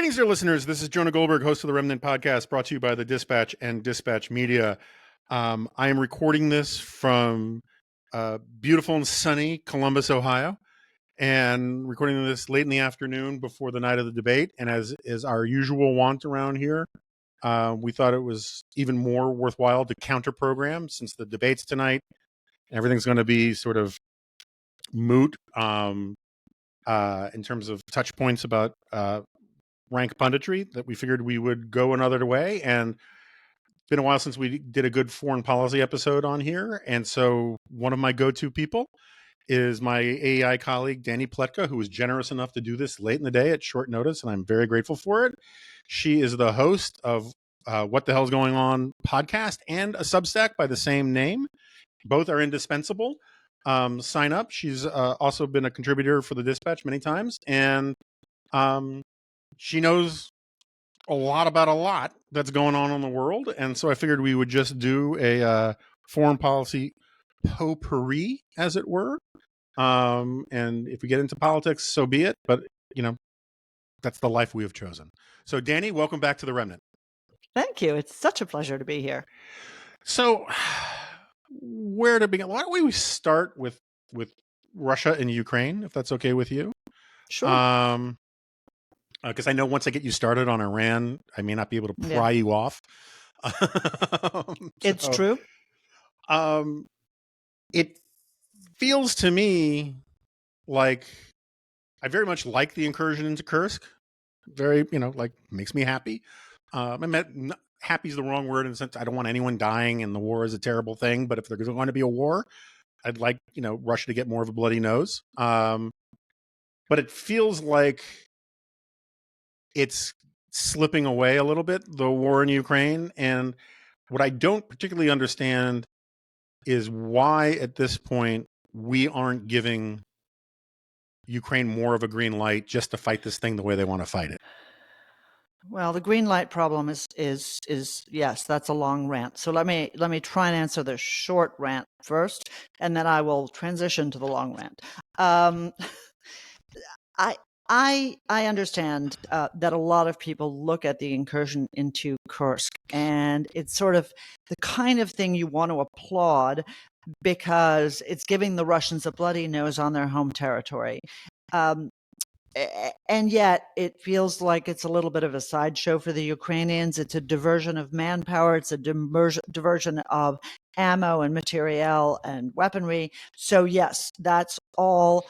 Greetings, dear listeners. This is Jonah Goldberg, host of the Remnant Podcast, brought to you by the Dispatch and Dispatch Media. I am recording this from beautiful and sunny Columbus, Ohio, and recording this late in the afternoon before the night of the debate. And as is our usual wont around here, we thought it was even more worthwhile to counter program since the debate's tonight. Everything's going to be sort of moot in terms of touch points about rank punditry, that we figured we would go another way. And it's been a while since we did a good foreign policy episode on here. And so one of my go-to people is my AEI colleague, Danielle Pletka, who was generous enough to do this late in the day at short notice. And I'm very grateful for it. She is the host of What the Hell's Going On podcast and a Substack by the same name. Both are indispensable. Sign up. She's also been a contributor for the Dispatch many times. And she knows a lot about a lot that's going on in the world. And so I figured we would just do a foreign policy potpourri, as it were. And if we get into politics, so be it. But, you know, that's the life we have chosen. So, Danny, welcome back to the Remnant. Thank you. It's such a pleasure to be here. So, where to begin? Why don't we start with Russia and Ukraine, if that's okay with you? Sure. Because I know once I get you started on Iran, I may not be able to pry you off. It's true. It feels to me like I very much like the incursion into Kursk. Very, like makes me happy. Happy is the wrong word in the sense I don't want anyone dying and the war is a terrible thing. But if there's going to be a war, I'd like, Russia to get more of a bloody nose. But it feels like it's slipping away a little bit, the war in Ukraine. And what I don't particularly understand is why at this point we aren't giving Ukraine more of a green light just to fight this thing the way they want to fight it. Well, the green light problem is yes, that's a long rant. So let me try and answer the short rant first, and then I will transition to the long rant. I understand that a lot of people look at the incursion into Kursk, and it's sort of the kind of thing you want to applaud because it's giving the Russians a bloody nose on their home territory. And yet it feels like it's a little bit of a sideshow for the Ukrainians. It's a diversion of manpower. It's a diversion of ammo and materiel and weaponry. So yes, that's all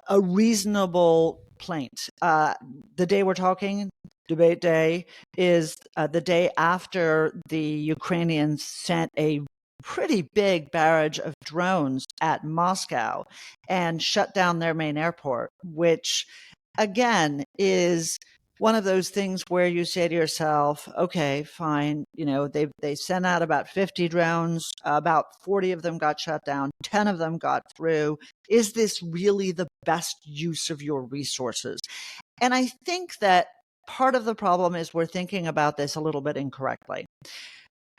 a reasonable plaint. The day we're talking, debate day, is the day after the Ukrainians sent a pretty big barrage of drones at Moscow and shut down their main airport, which again is one of those things where you say to yourself, okay, fine, they sent out about 50 drones, about 40 of them got shut down, 10 of them got through. Is this really the best use of your resources? And I think that part of the problem is we're thinking about this a little bit incorrectly.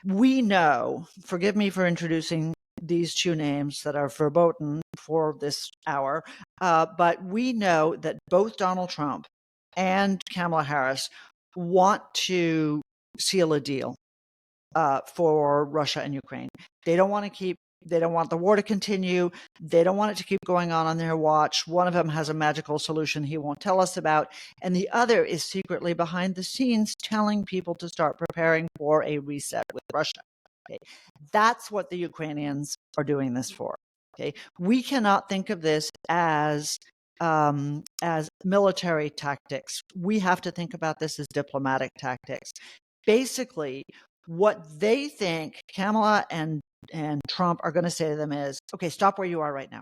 We know, forgive me for introducing these two names that are verboten for this hour, but we know that both Donald Trump and Kamala Harris want to seal a deal for Russia and Ukraine. They don't want the war to continue. They don't want it to keep going on their watch. One of them has a magical solution he won't tell us about. And the other is secretly behind the scenes telling people to start preparing for a reset with Russia. Okay. That's what the Ukrainians are doing this for. Okay. We cannot think of this as military tactics. We have to think about this as diplomatic tactics. Basically, what they think Kamala and Trump are going to say to them is, okay, stop where you are right now.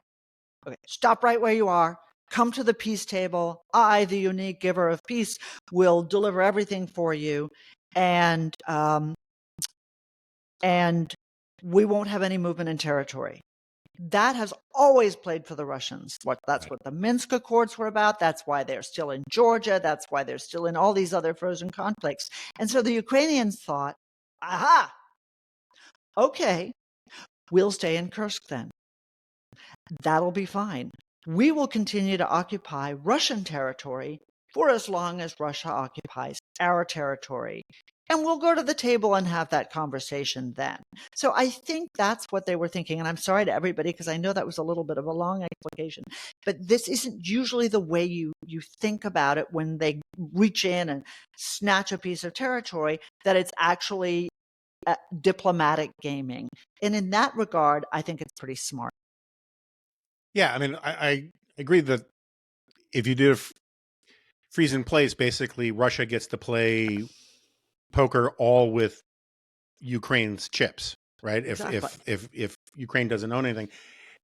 Okay, stop right where you are. Come to the peace table. I, the unique giver of peace, will deliver everything for you. And we won't have any movement in territory. That has always played for the Russians. That's what the Minsk Accords were about. That's why they're still in Georgia. That's why they're still in all these other frozen conflicts. And so the Ukrainians thought, aha, okay, we'll stay in Kursk then. That'll be fine. We will continue to occupy Russian territory for as long as Russia occupies our territory. And we'll go to the table and have that conversation then. So I think that's what they were thinking. And I'm sorry to everybody, because I know that was a little bit of a long explication, but this isn't usually the way you think about it when they reach in and snatch a piece of territory, that it's actually diplomatic gaming. And in that regard, I think it's pretty smart. Yeah, I mean, I agree that if you do freeze in place, basically Russia gets to play poker all with Ukraine's chips, right? Exactly. If Ukraine doesn't own anything.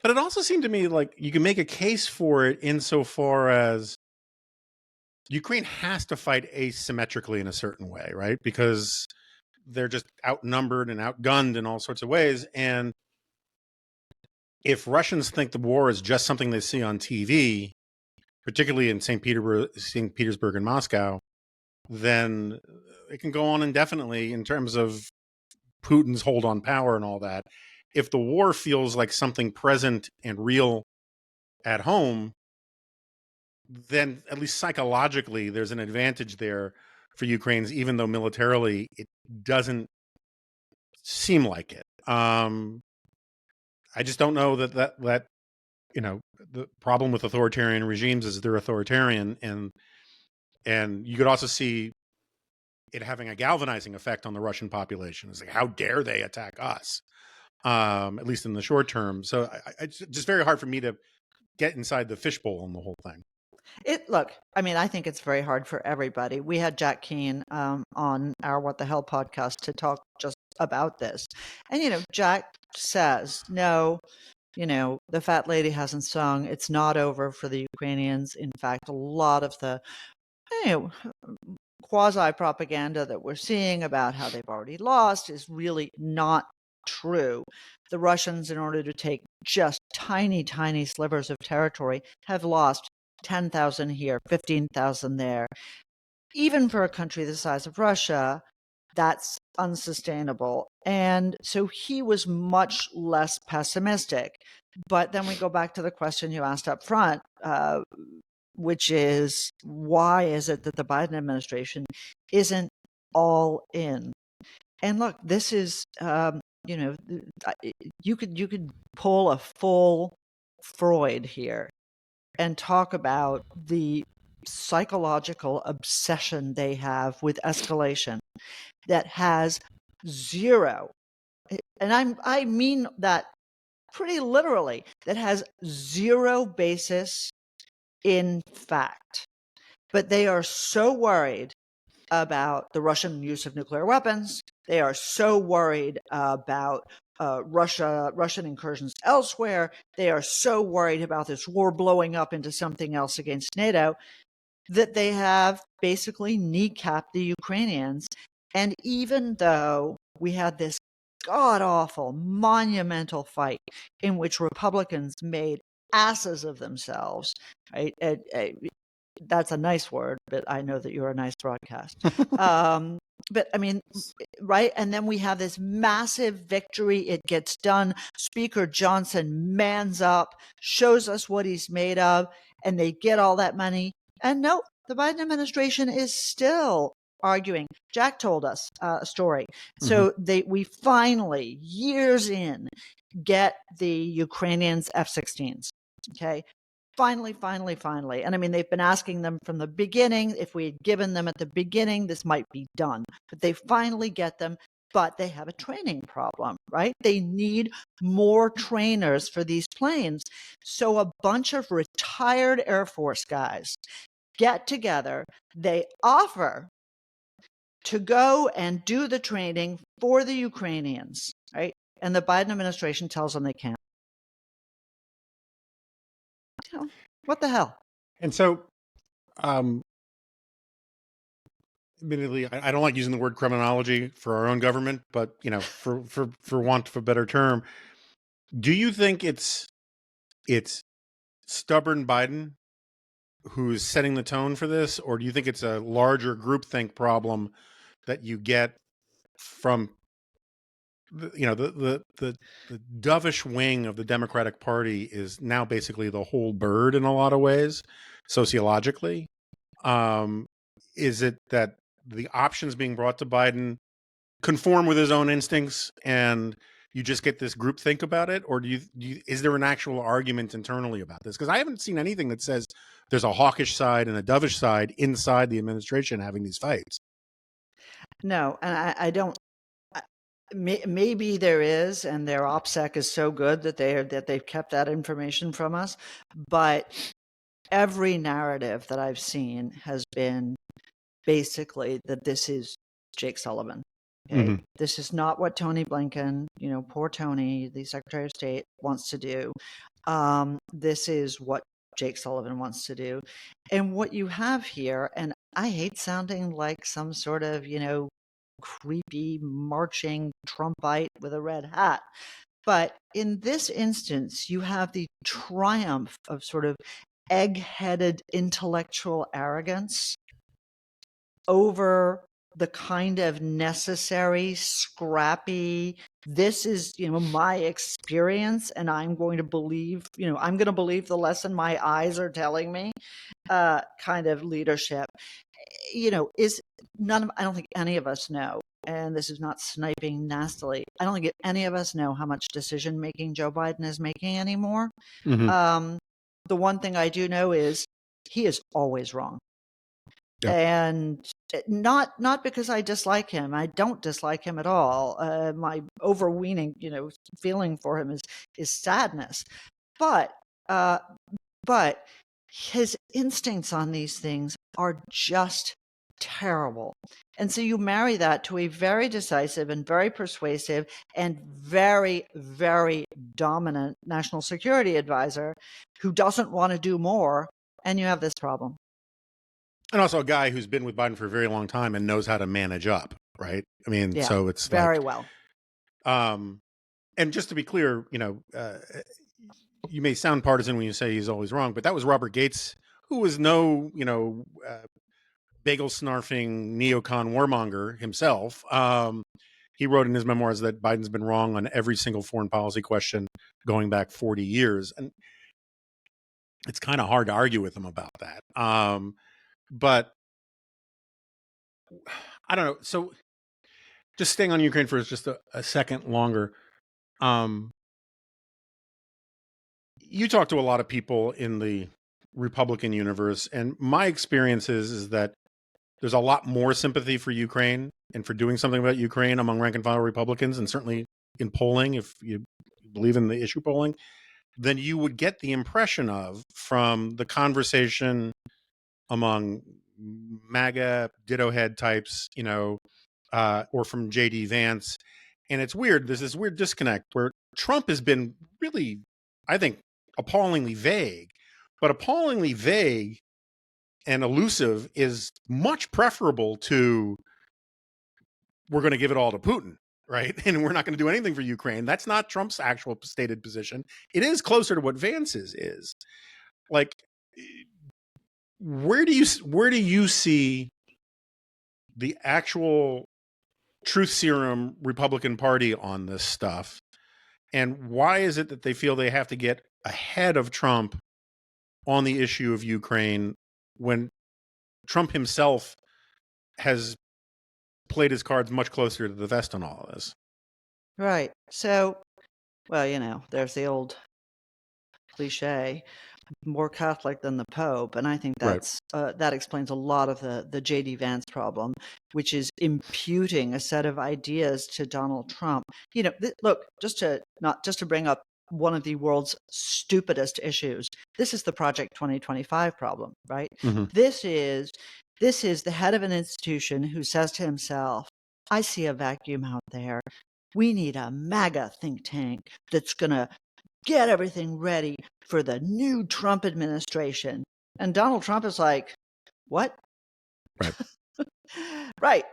But it also seemed to me like you can make a case for it insofar as Ukraine has to fight asymmetrically in a certain way, right? Because they're just outnumbered and outgunned in all sorts of ways. And if Russians think the war is just something they see on TV, particularly in St. Petersburg and Moscow, then it can go on indefinitely in terms of Putin's hold on power and all that. If the war feels like something present and real at home, then at least psychologically, there's an advantage there for Ukraine's, even though militarily it doesn't seem like it. I just don't know that you know, the problem with authoritarian regimes is they're authoritarian, and you could also see it having a galvanizing effect on the Russian population. It's like, how dare they attack us? At least in the short term. So it's just very hard for me to get inside the fishbowl on the whole thing. Look, I mean, I think it's very hard for everybody. We had Jack Keane on our What the Hell podcast to talk just about this. And, Jack says, no, the fat lady hasn't sung. It's not over for the Ukrainians. In fact, a lot of the quasi propaganda that we're seeing about how they've already lost is really not true. The Russians, in order to take just tiny, tiny slivers of territory, have lost 10,000 here, 15,000 there. Even for a country the size of Russia, that's unsustainable. And so he was much less pessimistic. But then we go back to the question you asked up front, which is, why is it that the Biden administration isn't all in? And look, this is, you could pull a full Freud here and talk about the psychological obsession they have with escalation that has zero, and I mean that pretty literally, that has zero basis in fact. But they are so worried about the Russian use of nuclear weapons. They are so worried about Russian incursions elsewhere. They are so worried about this war blowing up into something else against NATO that they have basically kneecapped the Ukrainians. And even though we had this god-awful, monumental fight in which Republicans made asses of themselves, right? That's a nice word, but I know that you're a nice broadcast. But I mean, right? And then we have this massive victory. It gets done. Speaker Johnson mans up, shows us what he's made of, and they get all that money. And no, the Biden administration is still arguing. Jack told us a story. So we finally, years in, get the Ukrainians F-16s. Okay. Finally. And I mean, they've been asking them from the beginning. If we had given them at the beginning, this might be done. But they finally get them, but they have a training problem, right? They need more trainers for these planes. So a bunch of retired Air Force guys get together. They offer to go and do the training for the Ukrainians, right? And the Biden administration tells them they can't. What the hell? And so, admittedly, I don't like using the word criminology for our own government, but for want of a better term, do you think it's stubborn Biden who's setting the tone for this, or do you think it's a larger groupthink problem that you get from the dovish wing of the Democratic Party is now basically the whole bird in a lot of ways, sociologically? Is it that the options being brought to Biden conform with his own instincts and you just get this groupthink about it? Or is there an actual argument internally about this? Because I haven't seen anything that says there's a hawkish side and a dovish side inside the administration having these fights. No, and I don't. Maybe there is, and their OPSEC is so good that they've kept that information from us. But every narrative that I've seen has been basically that this is Jake Sullivan. Okay, this is not what Tony Blinken, poor Tony, the Secretary of State, wants to do. This is what Jake Sullivan wants to do. And what you have here, and I hate sounding like some sort of, creepy marching Trumpite with a red hat. But in this instance, you have the triumph of sort of egg-headed intellectual arrogance over the kind of necessary, scrappy, this is, my experience, and I'm going to believe, I'm going to believe the lesson my eyes are telling me, kind of leadership. Is I don't think any of us know, and this is not sniping nastily, I don't think any of us know how much decision making Joe Biden is making anymore. The one thing I do know is he is always wrong. Yep. And not because I dislike him. I don't dislike him at all. My overweening, feeling for him is sadness. But his instincts on these things are just terrible. And so you marry that to a very decisive and very persuasive and very, very dominant national security advisor who doesn't want to do more, and you have this problem. And also a guy who's been with Biden for a very long time and knows how to manage up, right? I mean, yeah, so it's very well. And just to be clear, you may sound partisan when you say he's always wrong, but that was Robert Gates, who was no, bagel snarfing neocon warmonger himself. He wrote in his memoirs that Biden's been wrong on every single foreign policy question going back 40 years. And it's kind of hard to argue with him about that. But I don't know. So just staying on Ukraine for just a second longer. You talk to a lot of people in the Republican universe, and my experience is that there's a lot more sympathy for Ukraine and for doing something about Ukraine among rank and file Republicans, and certainly in polling, if you believe in the issue polling, than you would get the impression of from the conversation among MAGA ditto head types, or from J.D. Vance. And it's weird. There's this weird disconnect where Trump has been really, I think, appallingly vague, but appallingly vague and elusive is much preferable to we're going to give it all to Putin, right? And we're not going to do anything for Ukraine. That's not Trump's actual stated position. It is closer to what Vance's is. Like, where do you see the actual truth serum Republican Party on this stuff? And why is it that they feel they have to get ahead of Trump on the issue of Ukraine when Trump himself has played his cards much closer to the vest on all of this? Right. So, well, there's the old cliche, more Catholic than the Pope, and I think that's that explains a lot of the J.D. Vance problem, which is imputing a set of ideas to Donald Trump. Look, just to bring up one of the world's stupidest issues. This is the Project 2025 problem, right? Mm-hmm. This is the head of an institution who says to himself, I see a vacuum out there. We need a MAGA think tank that's going to get everything ready for the new Trump administration. And Donald Trump is like, what? Right. Right.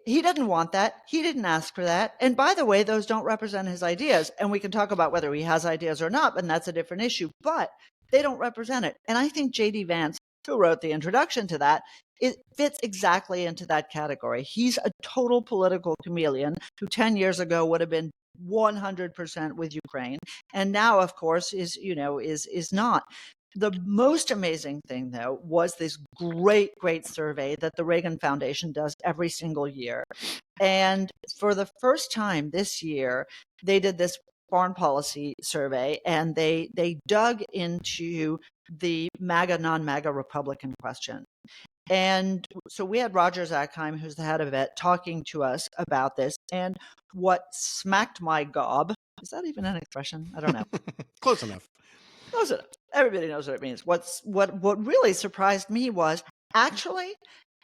He didn't want that. He didn't ask for that. And by the way, those don't represent his ideas. And we can talk about whether he has ideas or not, and that's a different issue. But they don't represent it. And I think J.D. Vance, who wrote the introduction to that, it fits exactly into that category. He's a total political chameleon who 10 years ago would have been 100% with Ukraine, and now, of course, is not. The most amazing thing, though, was this great survey that the Reagan Foundation does every single year. And for the first time this year, they did this foreign policy survey, and they dug into the MAGA, non-MAGA Republican question. And so we had Roger Zackheim, who's the head of it, talking to us about this. And what smacked my gob, is that even an expression? I don't know. Close enough. Close enough. Everybody knows what it means. What really surprised me was actually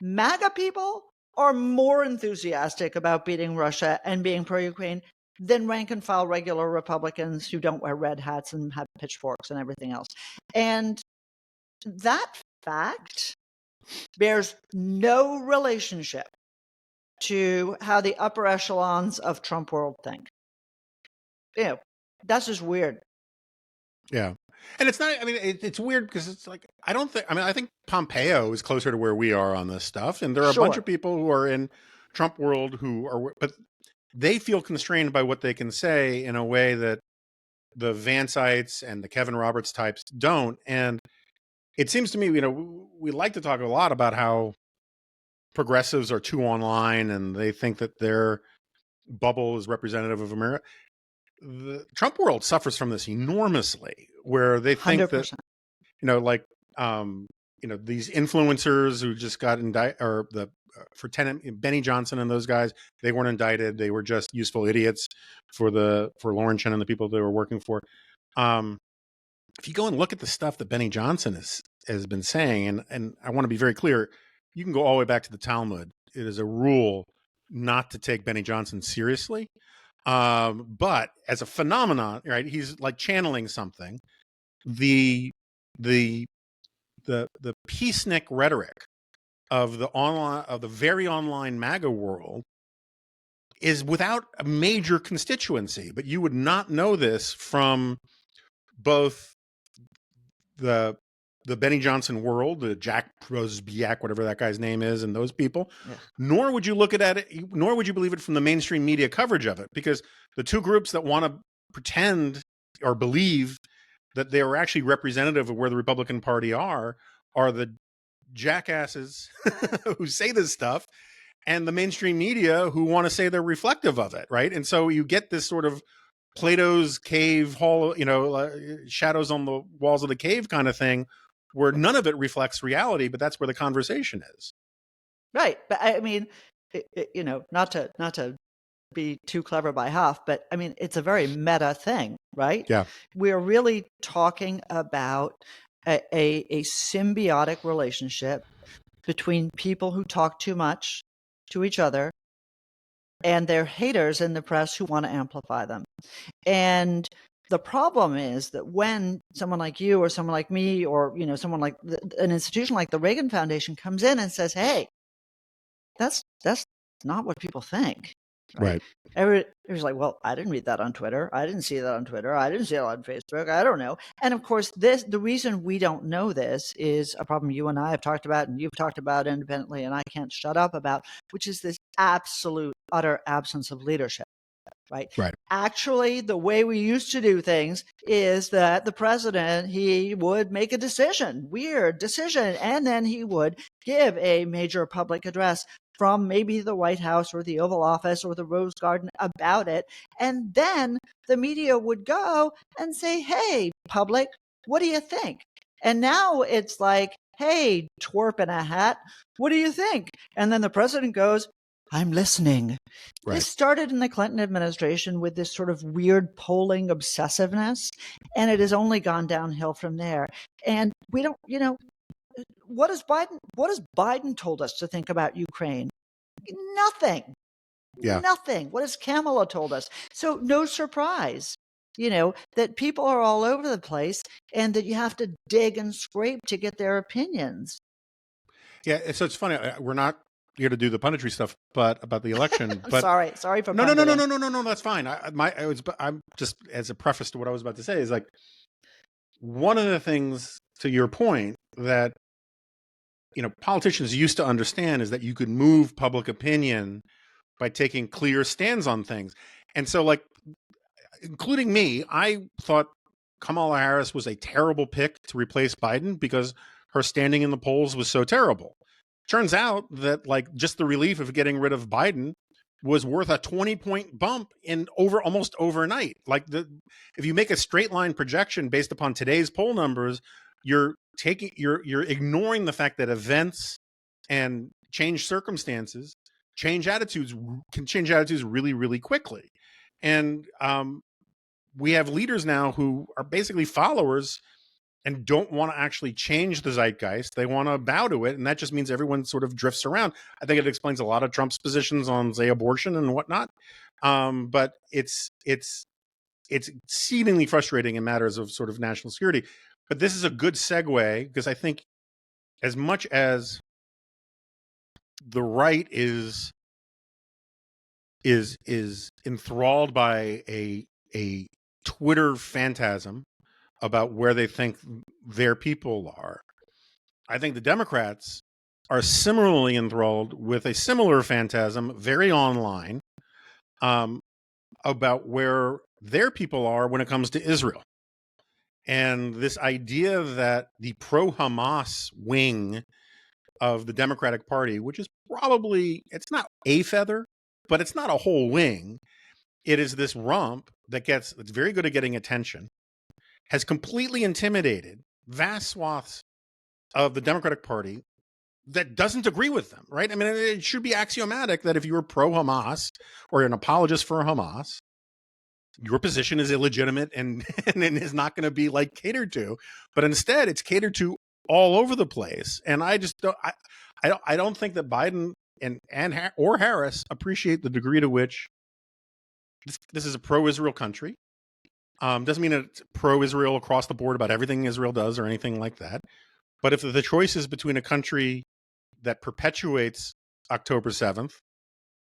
MAGA people are more enthusiastic about beating Russia and being pro-Ukraine than rank and file regular Republicans who don't wear red hats and have pitchforks and everything else. And that fact bears no relationship to how the upper echelons of Trump world think. You know, that's just weird. Yeah. And it's not, I mean, it's weird because it's like, I think Pompeo is closer to where we are on this stuff. And there are a bunch of people who are in Trump world who are, but they feel constrained by what they can say in a way that the Vanceites and the Kevin Roberts types don't. And it seems to me, we like to talk a lot about how progressives are too online and they think that their bubble is representative of America. The Trump world suffers from this enormously, where they think 100%. that, these influencers who just got indicted, or for Benny Johnson and those guys, they weren't indicted. They were just useful idiots for Laurentian and the people they were working for. If you go and look at the stuff that Benny Johnson has been saying, and I want to be very clear, you can go all the way back to the Talmud. It is a rule not to take Benny Johnson seriously. But as a phenomenon, right? He's like channeling something. The peacenik rhetoric of the very online MAGA world is without a major constituency, but you would not know this from both the Benny Johnson world, the Jack Prosbiak, whatever that guy's name is, and those people, nor would you look at it, nor would you believe it from the mainstream media coverage of it, because the two groups that want to pretend or believe that they are actually representative of where the Republican Party are the jackasses who say this stuff, and the mainstream media who want to say they're reflective of it, right? And so you get this sort of Plato's cave hall, shadows on the walls of the cave kind of thing, where none of it reflects reality, but that's where the conversation is. Right. But I mean, not to be too clever by half, but I mean, it's a very meta thing, right? Yeah. We're really talking about a symbiotic relationship between people who talk too much to each other and their haters in the press who want to amplify them. And the problem is that when someone like you or someone like me or, someone like an institution like the Reagan Foundation comes in and says, hey, that's not what people think. Right. Everybody's like, well, I didn't read that on Twitter. I didn't see that on Twitter. I didn't see it on Facebook. I don't know. And of course, the reason we don't know this is a problem you and I have talked about and you've talked about independently and I can't shut up about, which is this absolute, utter absence of leadership. Right. Actually, the way we used to do things is that the president, he would make a weird decision, and then he would give a major public address from maybe the White House or the Oval Office or the Rose Garden about it. And then the media would go and say, hey, public, what do you think? And now it's like, hey, twerp in a hat, what do you think? And then the president goes, I'm listening. Right. This started in the Clinton administration with this sort of weird polling obsessiveness, and it has only gone downhill from there. And we don't, what has Biden told us to think about Ukraine? Nothing. Yeah. Nothing. What has Kamala told us? So no surprise, that people are all over the place and that you have to dig and scrape to get their opinions. Yeah. So it's funny. We're not here to do the punditry stuff, but about the election. But sorry for no. That's fine. I'm just, as a preface to what I was about to say, is like one of the things, to your point, that politicians used to understand is that you could move public opinion by taking clear stands on things. And so, like, including me, I thought Kamala Harris was a terrible pick to replace Biden because her standing in the polls was so terrible. Turns out that like just the relief of getting rid of Biden was worth a 20-point bump in almost overnight. Like if you make a straight line projection based upon today's poll numbers, you're ignoring the fact that events and change circumstances can change attitudes really, really quickly. And we have leaders now who are basically followers and don't want to actually change the zeitgeist. They want to bow to it. And that just means everyone sort of drifts around. I think it explains a lot of Trump's positions on, say, abortion and whatnot. But it's exceedingly frustrating in matters of sort of national security. But this is a good segue, because I think as much as the right is enthralled by a Twitter phantasm about where they think their people are, I think the Democrats are similarly enthralled with a similar phantasm, very online, about where their people are when it comes to Israel. And this idea that the pro-Hamas wing of the Democratic Party, which is probably, it's not a feather, but it's not a whole wing. It is this rump that's very good at getting attention, has completely intimidated vast swaths of the Democratic Party that doesn't agree with them, right? I mean, it should be axiomatic that if you're pro-Hamas or an apologist for Hamas, your position is illegitimate and is not going to be like catered to. But instead, it's catered to all over the place. And I just don't, I don't think that Biden or Harris appreciate the degree to which this is a pro-Israel country. Doesn't mean it's pro-Israel across the board about everything Israel does or anything like that. But if the choice is between a country that perpetuates October 7th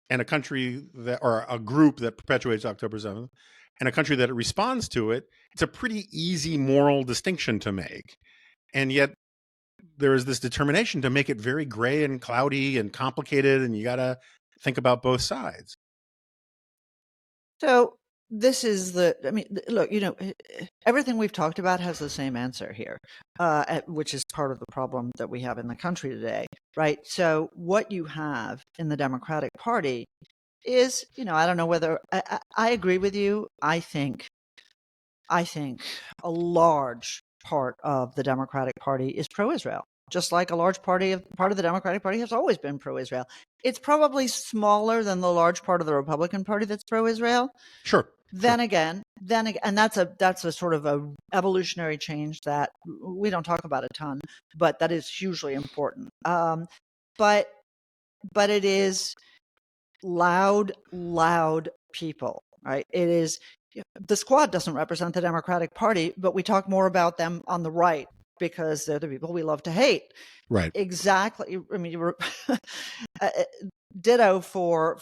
and a country or a group that perpetuates October 7th and a country that responds to it, it's a pretty easy moral distinction to make. And yet there is this determination to make it very gray and cloudy and complicated, and you got to think about both sides. So this is look, everything we've talked about has the same answer here, which is part of the problem that we have in the country today, right? So what you have in the Democratic Party is, I don't know whether I agree with you. I think a large part of the Democratic Party is pro-Israel, just like a large part of the Democratic Party has always been pro-Israel. It's probably smaller than the large part of the Republican Party that's pro-Israel. Sure. Then again, and that's a sort of a evolutionary change that we don't talk about a ton, but that is hugely important. But it is loud people, right? It is. The Squad doesn't represent the Democratic Party, but we talk more about them on the right because they're the people we love to hate. Right. Exactly. I mean, ditto for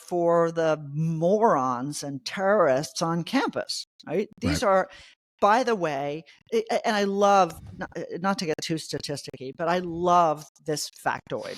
the morons and terrorists on campus, right? These are, by the way, and I love, not to get too statisticky, but I love this factoid.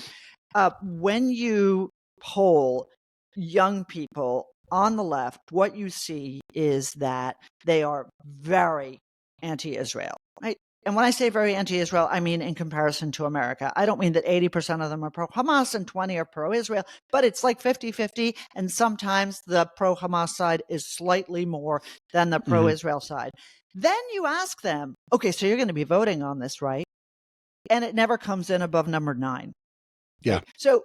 When you poll young people on the left, what you see is that they are very anti-Israel, right? And when I say very anti-Israel, I mean in comparison to America. I don't mean that 80% of them are pro-Hamas and 20 are pro-Israel, but it's like 50-50. And sometimes the pro-Hamas side is slightly more than the pro-Israel side. Then you ask them, okay, so you're going to be voting on this, right? And it never comes in above number 9. Yeah. Right? So,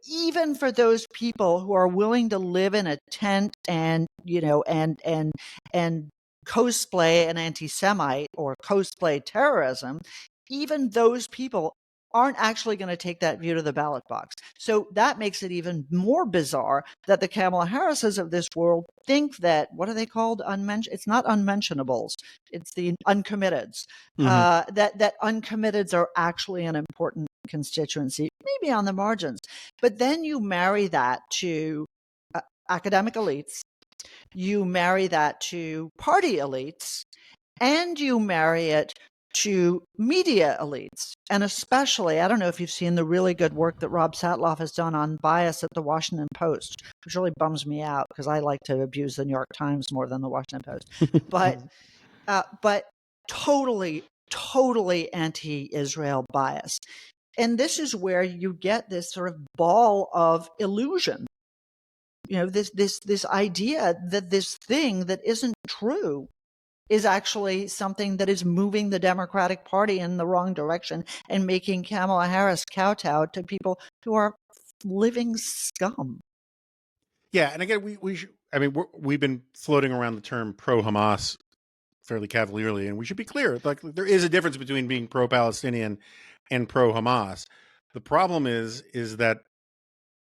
even for those people who are willing to live in a tent and, and cosplay an anti-Semite or cosplay terrorism, even those people aren't actually going to take that view to the ballot box. So that makes it even more bizarre that the Kamala Harrises of this world think that, what are they called? It's not unmentionables. It's the uncommitteds. That uncommitteds are actually an important constituency, maybe on the margins. But then you marry that to academic elites, you marry that to party elites, and you marry it to media elites. And especially, I don't know if you've seen the really good work that Rob Satloff has done on bias at the Washington Post, which really bums me out because I like to abuse the New York Times more than the Washington Post. But totally, totally anti-Israel bias. And this is where you get this sort of ball of illusion. This idea that this thing that isn't true is actually something that is moving the Democratic Party in the wrong direction and making Kamala Harris kowtow to people who are living scum. Yeah, and again, we've been floating around the term pro-Hamas fairly cavalierly, and we should be clear. Like, there is a difference between being pro-Palestinian and pro-Hamas. The problem is that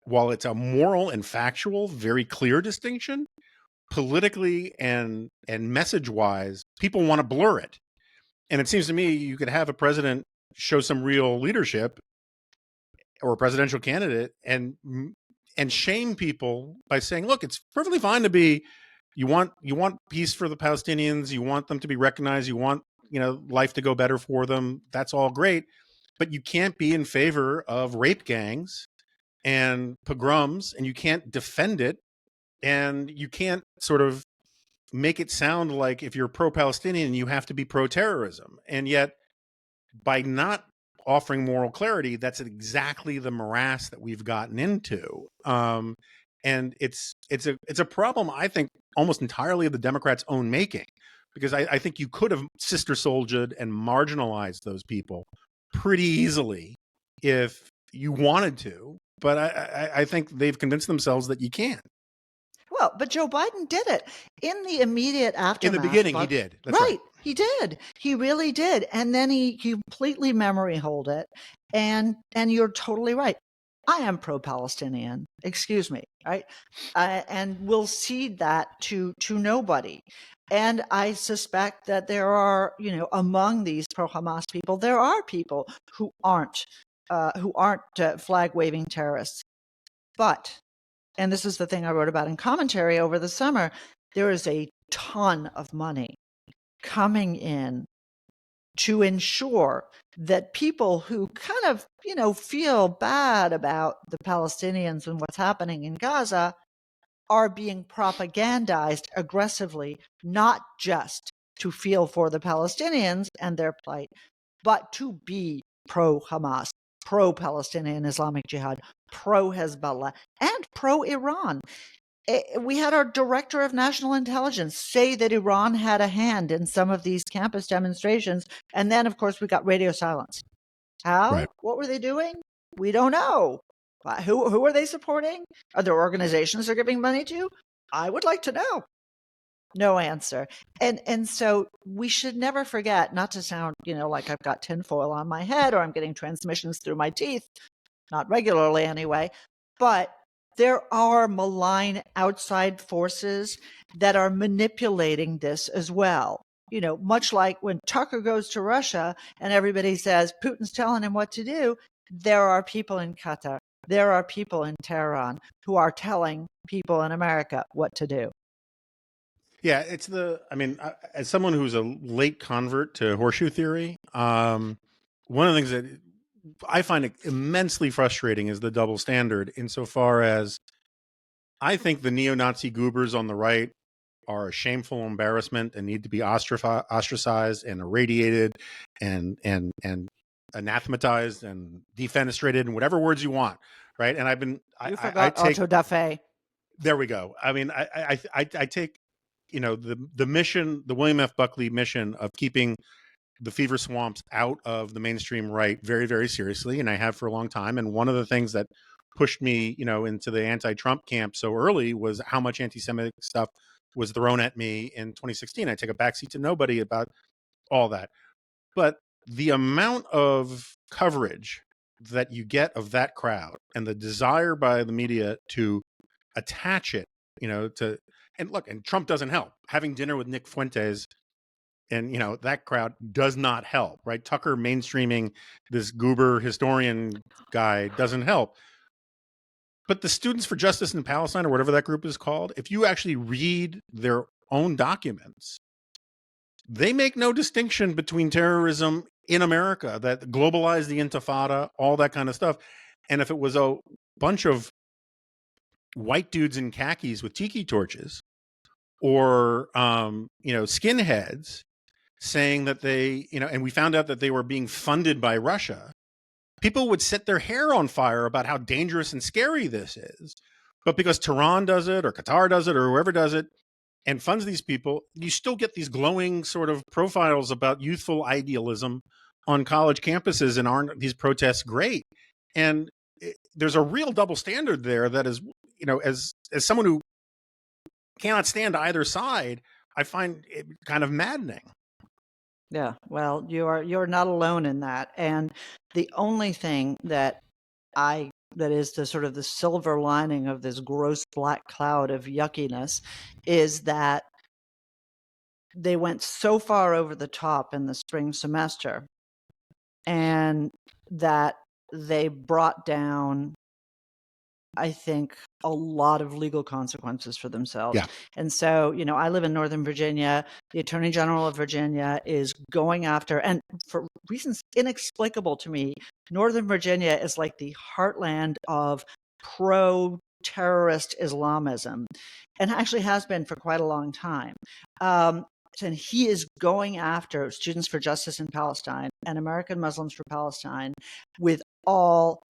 while it's a moral and factual, very clear distinction, politically and message-wise, people want to blur it. And it seems to me you could have a president show some real leadership, or a presidential candidate, and shame people by saying, look, it's perfectly fine to be, you want peace for the Palestinians, you want them to be recognized, you want, life to go better for them. That's all great. But you can't be in favor of rape gangs and pogroms, and you can't defend it, and you can't sort of make it sound like if you're pro-Palestinian, you have to be pro-terrorism. And yet, by not offering moral clarity, that's exactly the morass that we've gotten into. And it's a problem, I think, almost entirely of the Democrats' own making, because I think you could have sister soldiered and marginalized those people pretty easily if you wanted to. But I think they've convinced themselves that you can't. Well, but Joe Biden did it in the immediate aftermath. In the beginning, he did. That's right. He did. He really did. And then he completely memory hold it. And you're totally right. I am pro-Palestinian. Excuse me. Right. And we'll cede that to nobody. And I suspect that there are, among these pro-Hamas people, there are people who aren't flag waving terrorists. But, and this is the thing I wrote about in commentary over the summer, there is a ton of money coming in to ensure that people who kind of, feel bad about the Palestinians and what's happening in Gaza are being propagandized aggressively, not just to feel for the Palestinians and their plight, but to be pro-Hamas, pro-Palestinian Islamic Jihad, pro-Hezbollah, and pro-Iran. We had our director of national intelligence say that Iran had a hand in some of these campus demonstrations. And then, of course, we got radio silence. How? Right. What were they doing? We don't know. Who are they supporting? Are there organizations they're giving money to? I would like to know. No answer. And so we should never forget, not to sound, like I've got tinfoil on my head or I'm getting transmissions through my teeth, not regularly anyway, but there are malign outside forces that are manipulating this as well. Much like when Tucker goes to Russia and everybody says Putin's telling him what to do, there are people in Qatar, there are people in Tehran who are telling people in America what to do. Yeah, as someone who's a late convert to horseshoe theory, one of the things that I find immensely frustrating is the double standard, insofar as I think the neo-Nazi goobers on the right are a shameful embarrassment and need to be ostracized and irradiated and anathematized and defenestrated and whatever words you want, right? And You forgot autodafé. There we go. I mean, I take the mission, the William F. Buckley mission of keeping the fever swamps out of the mainstream right very, very seriously, and I have for a long time. And one of the things that pushed me, into the anti-Trump camp so early was how much anti-Semitic stuff was thrown at me in 2016. I take a backseat to nobody about all that. But the amount of coverage that you get of that crowd and the desire by the media to attach it, and Trump doesn't help. Having dinner with Nick Fuentes and, that crowd does not help, right? Tucker mainstreaming this goober historian guy doesn't help. But the Students for Justice in Palestine, or whatever that group is called, if you actually read their own documents, they make no distinction between terrorism in America that globalized the Intifada, all that kind of stuff. And if it was a bunch of white dudes in khakis with tiki torches, or skinheads, saying that they, and we found out that they were being funded by Russia, people would set their hair on fire about how dangerous and scary this is. But because Tehran does it, or Qatar does it, or whoever does it, and funds these people, you still get these glowing sort of profiles about youthful idealism on college campuses. And aren't these protests great? And there's a real double standard there that is, as someone who cannot stand either side, I find it kind of maddening. Yeah, well, you're not alone in that. And the only thing that is the sort of the silver lining of this gross black cloud of yuckiness is that they went so far over the top in the spring semester, and that they brought down, I think, a lot of legal consequences for themselves. Yeah. And so, I live in Northern Virginia. The Attorney General of Virginia is going after, and for reasons inexplicable to me, Northern Virginia is like the heartland of pro-terrorist Islamism, and actually has been for quite a long time. And he is going after Students for Justice in Palestine and American Muslims for Palestine with all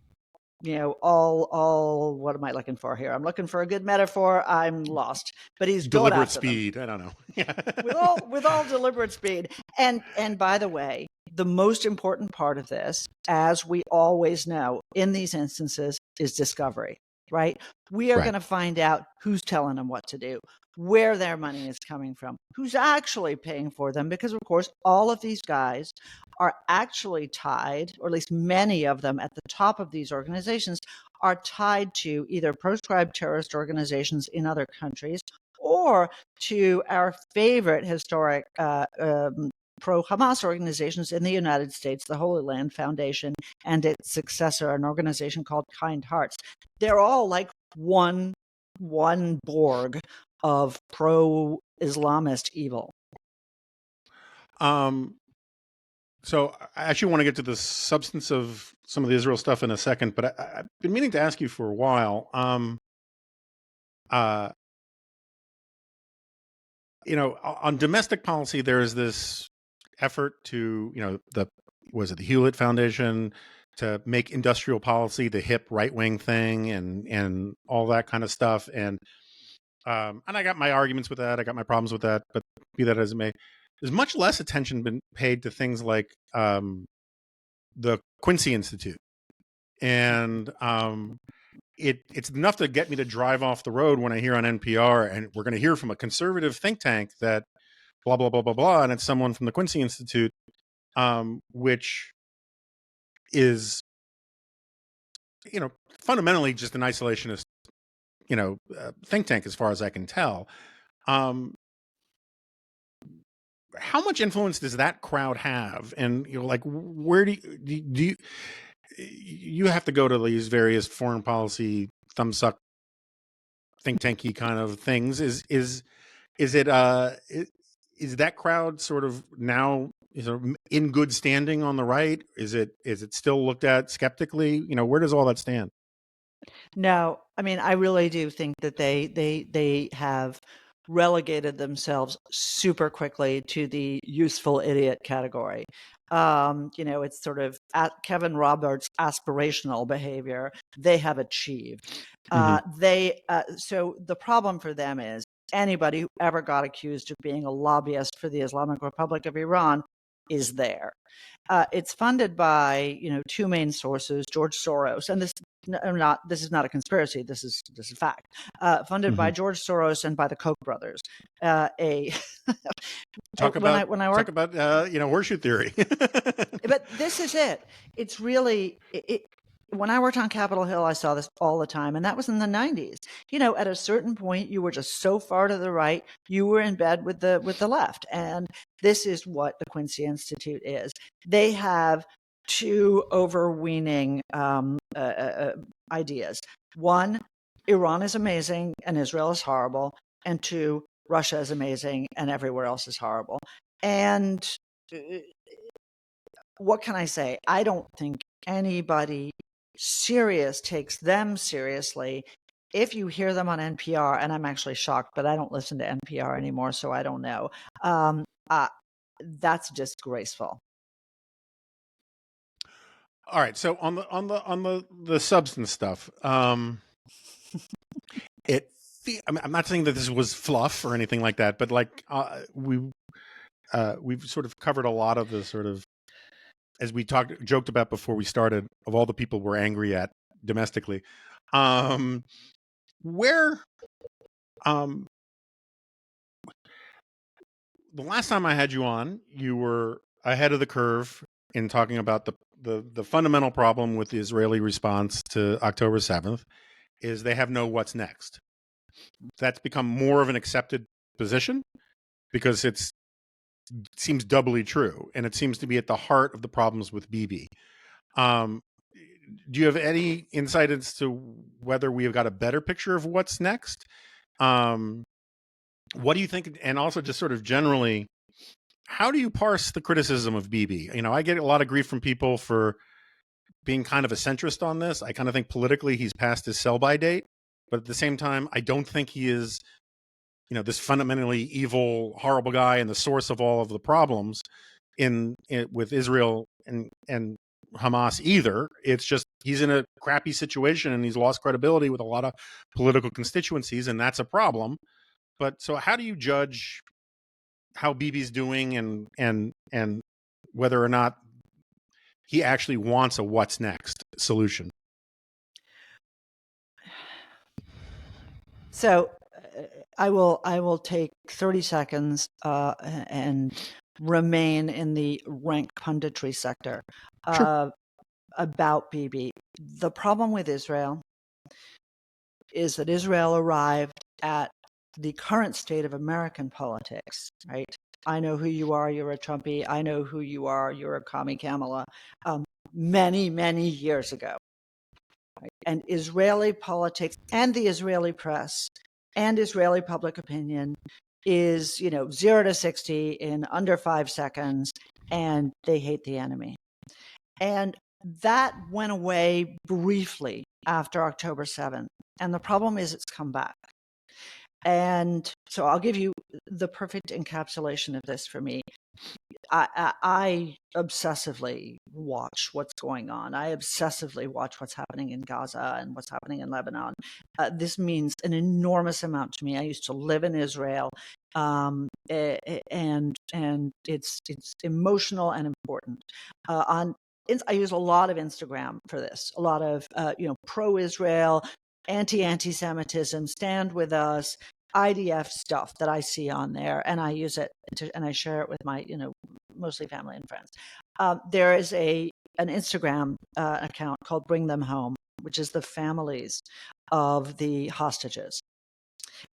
what am I looking for here? I'm looking for a good metaphor. I'm lost. But he's going deliberate after speed. them. I don't know. Yeah. with all deliberate speed. And by the way, the most important part of this, as we always know in these instances, is discovery, right? We are Right. going to find out who's telling them what to do, where their money is coming from, who's actually paying for them, because of course, all of these guys are actually tied, or at least many of them at the top of these organizations are tied to either proscribed terrorist organizations in other countries or to our favorite historic pro-Hamas organizations in the United States, the Holy Land Foundation and its successor, an organization called Kind Hearts. They're all like one Borg of pro-Islamist evil. So I actually want to get to the substance of some of the Israel stuff in a second, but I've been meaning to ask you for a while. On domestic policy, there is this effort to, the Hewlett Foundation to make industrial policy the hip right-wing thing and all that kind of stuff. And I got my arguments with that. I got my problems with that, but be that as it may, there's much less attention been paid to things like the Quincy Institute. And it's enough to get me to drive off the road when I hear on NPR, and we're going to hear from a conservative think tank that blah, blah, blah, blah, blah. And it's someone from the Quincy Institute, which is, fundamentally just an isolationist, think tank, as far as I can tell. How much influence does that crowd have? And, like, where do you have to go to these various foreign policy thumbsuck think tanky kind of things? Is that crowd sort of now in good standing on the right? Is it still looked at skeptically? Where does all that stand? No, I mean, I really do think that they have relegated themselves super quickly to the useful idiot category. It's sort of at Kevin Roberts' aspirational behavior they have achieved. So the problem for them is anybody who ever got accused of being a lobbyist for the Islamic Republic of Iran is there. It's funded by, two main sources, George Soros, and this is not a conspiracy. This is fact. Funded by George Soros and by the Koch brothers. Talk about horseshoe theory. But this is it. It's really when I worked on Capitol Hill, I saw this all the time, and that was in the 90s. At a certain point, you were just so far to the right, you were in bed with the left, and this is what the Quincy Institute is. They have two overweening ideas. One, Iran is amazing and Israel is horrible, and two, Russia is amazing and everywhere else is horrible. And what can I say? I don't think anybody serious takes them seriously. If you hear them on NPR, and I'm actually shocked, but I don't listen to NPR anymore, so I don't know. That's disgraceful. All right. So on the substance stuff, I'm not saying that this was fluff or anything like that, but like we've sort of covered a lot of the sort of, as we joked about before we started, of all the people we're angry at domestically. Where the last time I had you on, you were ahead of the curve in talking about the fundamental problem with the Israeli response to October 7th is they have no what's next. That's become more of an accepted position because it seems doubly true, and it seems to be at the heart of the problems with Bibi. Do you have any insight as to whether we have got a better picture of what's next? What do you think? And also just sort of generally, how do you parse the criticism of Bibi? You know, I get a lot of grief from people for being kind of a centrist on this. I kind of think politically he's past his sell-by date, but at the same time, I don't think he is, you know, this fundamentally evil, horrible guy and the source of all of the problems with Israel and Hamas either. It's just he's in a crappy situation and he's lost credibility with a lot of political constituencies, and that's a problem. But so how do you judge how Bibi's doing and whether or not he actually wants a what's next solution? So I will take 30 seconds and remain in the rank punditry sector Sure. about Bibi. The problem with Israel is that Israel arrived at the current state of American politics, right? I know who you are, you're a Trumpy. I know who you are, you're a commie Kamala, many, many years ago. Right? And Israeli politics and the Israeli press and Israeli public opinion is, 0 to 60 in under 5 seconds, and they hate the enemy. And that went away briefly after October 7th. And the problem is it's come back. And so I'll give you the perfect encapsulation of this for me. I obsessively watch what's going on. I obsessively watch what's happening in Gaza and what's happening in Lebanon. This means an enormous amount to me. I used to live in Israel, and it's emotional and important. I use a lot of Instagram for this. A lot of pro-Israel, anti-Semitism, stand with us, IDF stuff that I see on there, and I use it and I share it with my mostly family and friends. There is an Instagram account called Bring Them Home, which is the families of the hostages,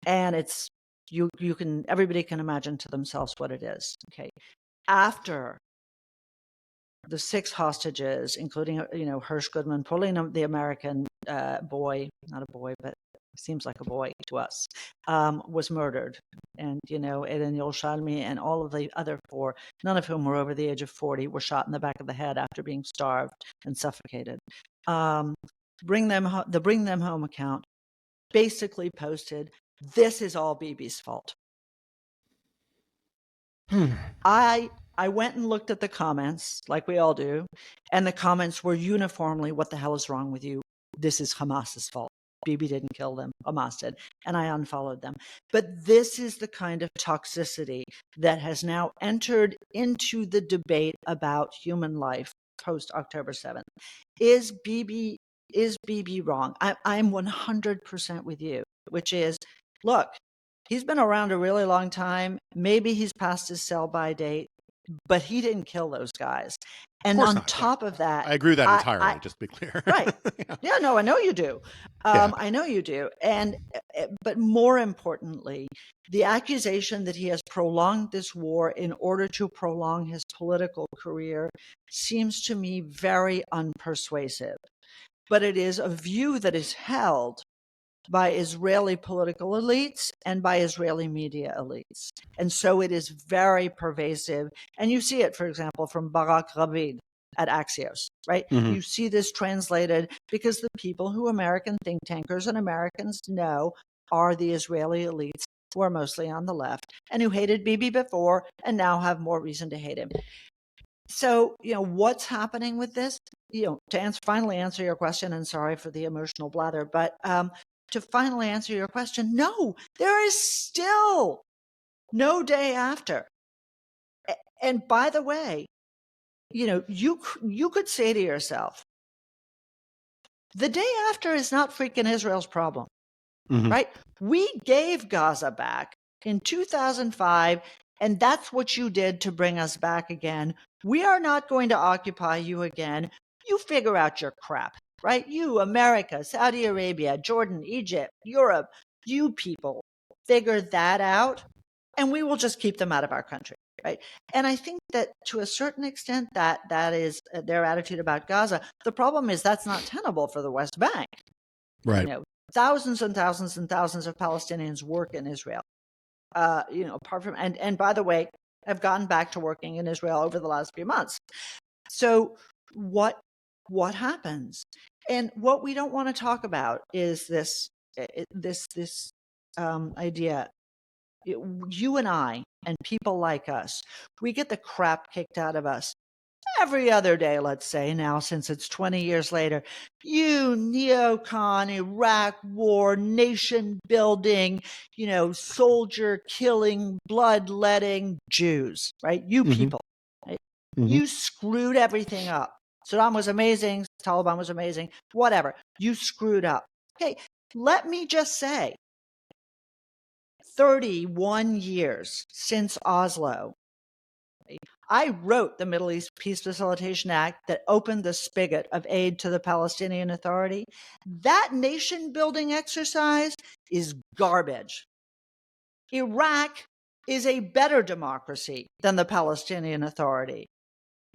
and it's everybody can imagine to themselves what it is. Okay, after the 6 hostages, including Hirsch Goodman, pulling the American boy, not a boy, but seems like a boy to us, was murdered. And, Eden Yolshalmi and all of the other 4, none of whom were over the age of 40, were shot in the back of the head after being starved and suffocated. The Bring Them Home account basically posted, this is all Bibi's fault. I went and looked at the comments, like we all do, and the comments were uniformly, what the hell is wrong with you? This is Hamas's fault. Bibi didn't kill them, Hamas did, and I unfollowed them. But this is the kind of toxicity that has now entered into the debate about human life post-October 7th. Is Bibi wrong? I'm 100% with you, which is, look, he's been around a really long time. Maybe he's past his sell-by date, but he didn't kill those guys. And on top of that, I agree with that entirely, just to be clear. Right. Yeah, no, I know you do. I know you do. But more importantly, the accusation that he has prolonged this war in order to prolong his political career seems to me very unpersuasive. But it is a view that is held by Israeli political elites and by Israeli media elites. And so it is very pervasive. And you see it, for example, from Barak Rabin at Axios, right? Mm-hmm. You see this translated because the people who American think tankers and Americans know are the Israeli elites who are mostly on the left and who hated Bibi before and now have more reason to hate him. So, what's happening with this? To finally answer your question, and sorry for the emotional blather, but to finally answer your question, no, there is still no day after. And by the way, you could say to yourself, the day after is not freaking Israel's problem, right? We gave Gaza back in 2005, and that's what you did to bring us back again. We are not going to occupy you again. You figure out your crap, right? You, America, Saudi Arabia, Jordan, Egypt, Europe, you people figure that out, and we will just keep them out of our country, right? And I think that to a certain extent that is their attitude about Gaza. The problem is that's not tenable for the West Bank. Right. Thousands and thousands and thousands of Palestinians work in Israel. Apart from and by the way, have gotten back to working in Israel over the last few months. So what happens? And what we don't want to talk about is this idea. You and I and people like us, we get the crap kicked out of us every other day, let's say now, since it's 20 years later. You neocon, Iraq war, nation building, soldier killing, bloodletting Jews, right? You people, right? You screwed everything up. Saddam was amazing. Taliban was amazing. Whatever. You screwed up. Okay, let me just say, 31 years since Oslo, I wrote the Middle East Peace Facilitation Act that opened the spigot of aid to the Palestinian Authority. That nation building exercise is garbage. Iraq is a better democracy than the Palestinian Authority.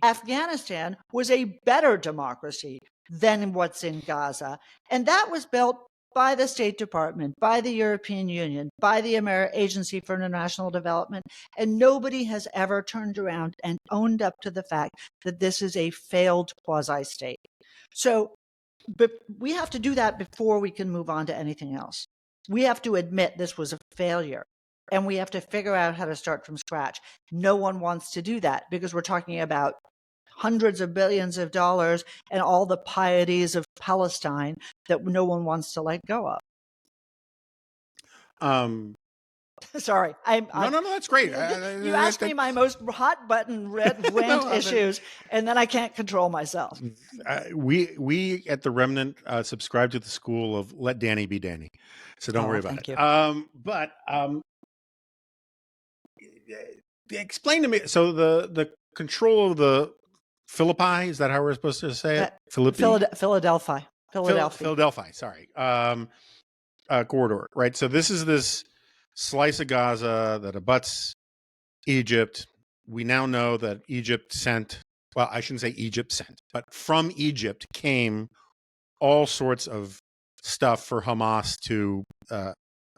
Afghanistan was a better democracy than what's in Gaza. And that was built by the State Department, by the European Union, by the Agency for International Development. And nobody has ever turned around and owned up to the fact that this is a failed quasi-state. So but we have to do that before we can move on to anything else. We have to admit this was a failure. And we have to figure out how to start from scratch. No one wants to do that because we're talking about hundreds of billions of dollars and all the pieties of Palestine that no one wants to let go of. Sorry, no, that's great. You asked me my most hot button rant issues, and then I can't control myself. We at the Remnant subscribe to the school of let Danny be Danny, so don't worry about it. But explain to me. So the control of the Philippi, is that how we're supposed to say it? Philadelphia. Sorry, corridor. Right. So this is this slice of Gaza that abuts Egypt. We now know that Egypt sent, well, I shouldn't say Egypt sent, but from Egypt came all sorts of stuff for Hamas to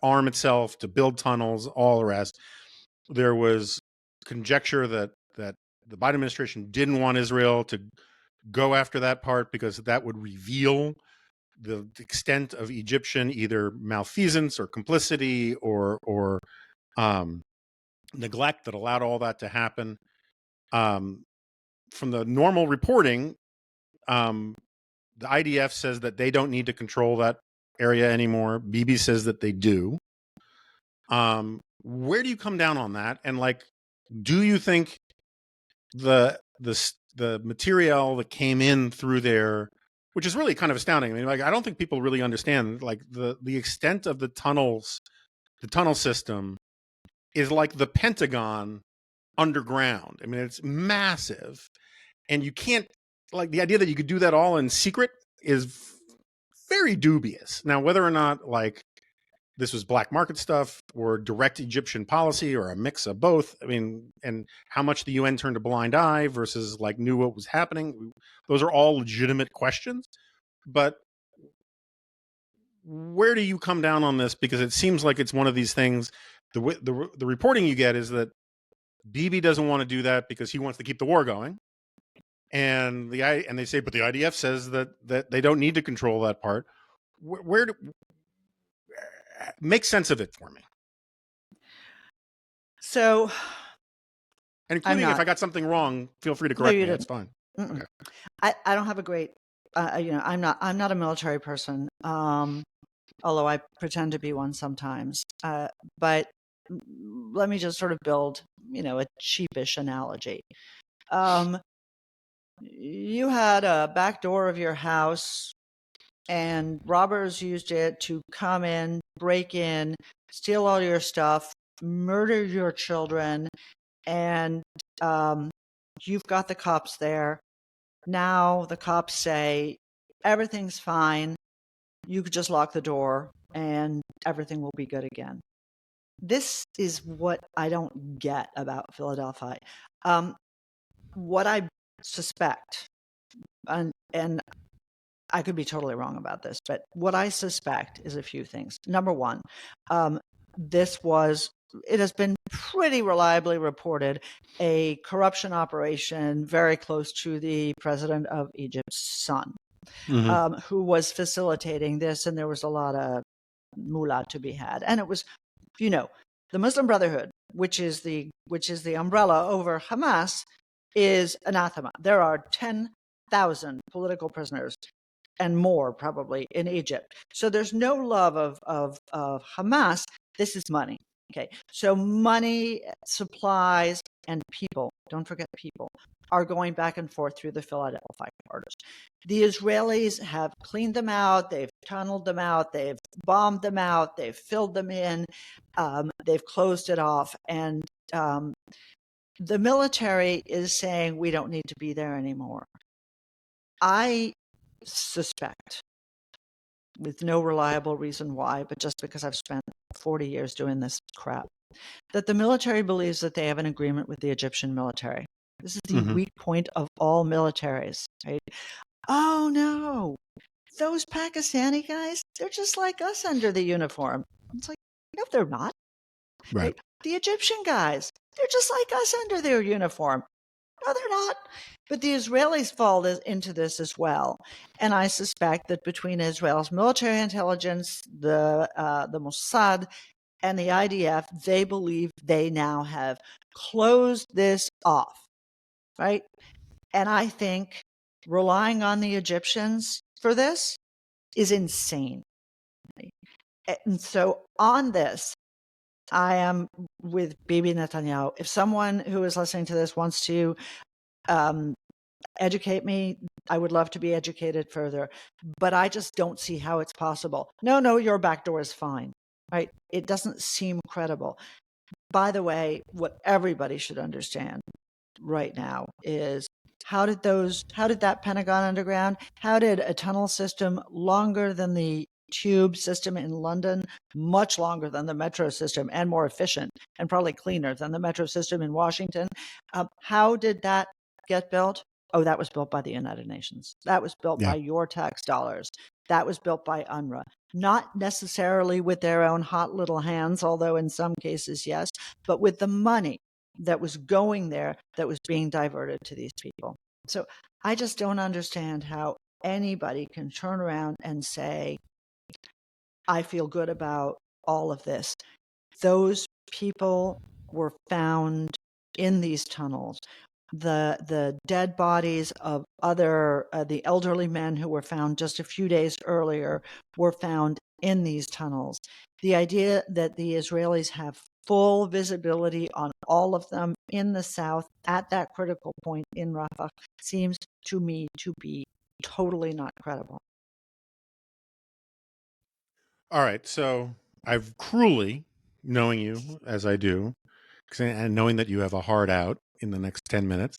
arm itself, to build tunnels, all the rest. There was conjecture that the Biden administration didn't want Israel to go after that part because that would reveal the extent of Egyptian either malfeasance or complicity or neglect that allowed all that to happen. From the normal reporting, the IDF says that they don't need to control that area anymore. Bibi says that they do. Where do you come down on that? And do you think the material that came in through there, which is really kind of astounding. I mean, I don't think people really understand the extent of the tunnels. The tunnel system is like the Pentagon underground. I mean, it's massive, and you can't the idea that you could do that all in secret is very dubious. Now, whether or not this was black market stuff or direct Egyptian policy or a mix of both. I mean, and how much the UN turned a blind eye versus knew what was happening. Those are all legitimate questions. But where do you come down on this? Because it seems like it's one of these things. The reporting you get is that Bibi doesn't want to do that because he wants to keep the war going. And they say, but the IDF says that they don't need to control that part. Where make sense of it for me. So And including if I got something wrong, feel free to No, correct you me. didn't. That's fine. Mm-mm. Okay. I don't have a great, I'm not a military person, although I pretend to be one sometimes. But let me just sort of build, a cheapish analogy. You had a back door of your house, and robbers used it to come in, break in, steal all your stuff, murder your children, and you've got the cops there. Now the cops say everything's fine. You could just lock the door and everything will be good again. This is what I don't get about Philadelphia. What I suspect, and I could be totally wrong about this, but what I suspect is a few things. Number one, this was, it has been pretty reliably reported, a corruption operation very close to the president of Egypt's son, who was facilitating this, and there was a lot of moolah to be had. And it was, the Muslim Brotherhood, which is the umbrella over Hamas, is anathema. There are 10,000 political prisoners and more probably in Egypt. So there's no love of Hamas. This is money. Okay. So money, supplies, and people, don't forget people, are going back and forth through the Philadelphia corridors. The Israelis have cleaned them out. They've tunneled them out. They've bombed them out. They've filled them in. They've closed it off. And the military is saying we don't need to be there anymore. I suspect, with no reliable reason why, but just because I've spent 40 years doing this crap, that the military believes that they have an agreement with the Egyptian military. This is the weak point of all militaries, right? Oh no, those Pakistani guys, they're just like us under the uniform. It's like, no, they're not. Right. The Egyptian guys, they're just like us under their uniform. No, they're not. But the Israelis fall into this as well. And I suspect that between Israel's military intelligence, the Mossad, and the IDF, they believe they now have closed this off, right? And I think relying on the Egyptians for this is insane. And so on this, I am with Bibi Netanyahu. If someone who is listening to this wants to educate me, I would love to be educated further, but I just don't see how it's possible. No, your back door is fine, right? It doesn't seem credible. By the way, what everybody should understand right now is how did that Pentagon underground, how did a tunnel system longer than the tube system in London, much longer than the metro system and more efficient and probably cleaner than the metro system in Washington, how did that get built? Oh, that was built by the United Nations. That was built by your tax dollars. That was built by UNRWA. Not necessarily with their own hot little hands, although in some cases, yes, but with the money that was going there that was being diverted to these people. So I just don't understand how anybody can turn around and say, I feel good about all of this. Those people were found in these tunnels. The dead bodies of the elderly men who were found just a few days earlier were found in these tunnels. The idea that the Israelis have full visibility on all of them in the south at that critical point in Rafah seems to me to be totally not credible. All right. So I've cruelly, knowing you as I do, and knowing that you have a hard out in the next 10 minutes,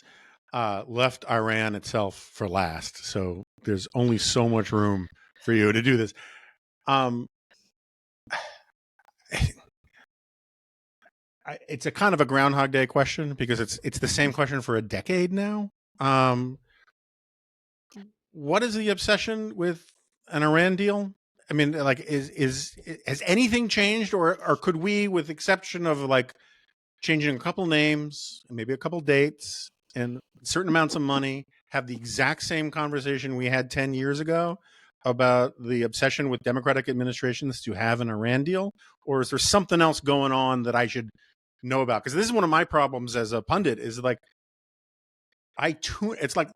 left Iran itself for last. So there's only so much room for you to do this. It's a kind of a Groundhog Day question because it's the same question for a decade now. What is the obsession with an Iran deal? I mean, like, has anything changed, or could we, with exception of like changing a couple names, maybe a couple dates, and certain amounts of money, have the exact same conversation we had 10 years ago about the obsession with democratic administrations to have an Iran deal? Or is there something else going on that I should know about. Because this is one of my problems as a pundit is like, it's like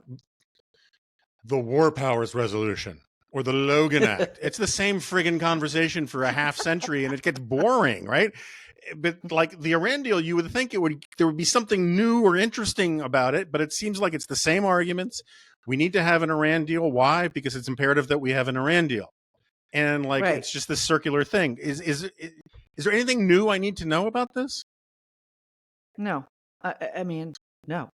the War Powers Resolution or the Logan Act. It's the same friggin' conversation for a half century, and it gets boring, right? But like the Iran deal, you would think there would be something new or interesting about it, but it seems like it's the same arguments. We need to have an Iran deal. Why? Because it's imperative that we have an Iran deal. And like Right. it's just this circular thing. Is there anything new I need to know about this? No, I mean, no.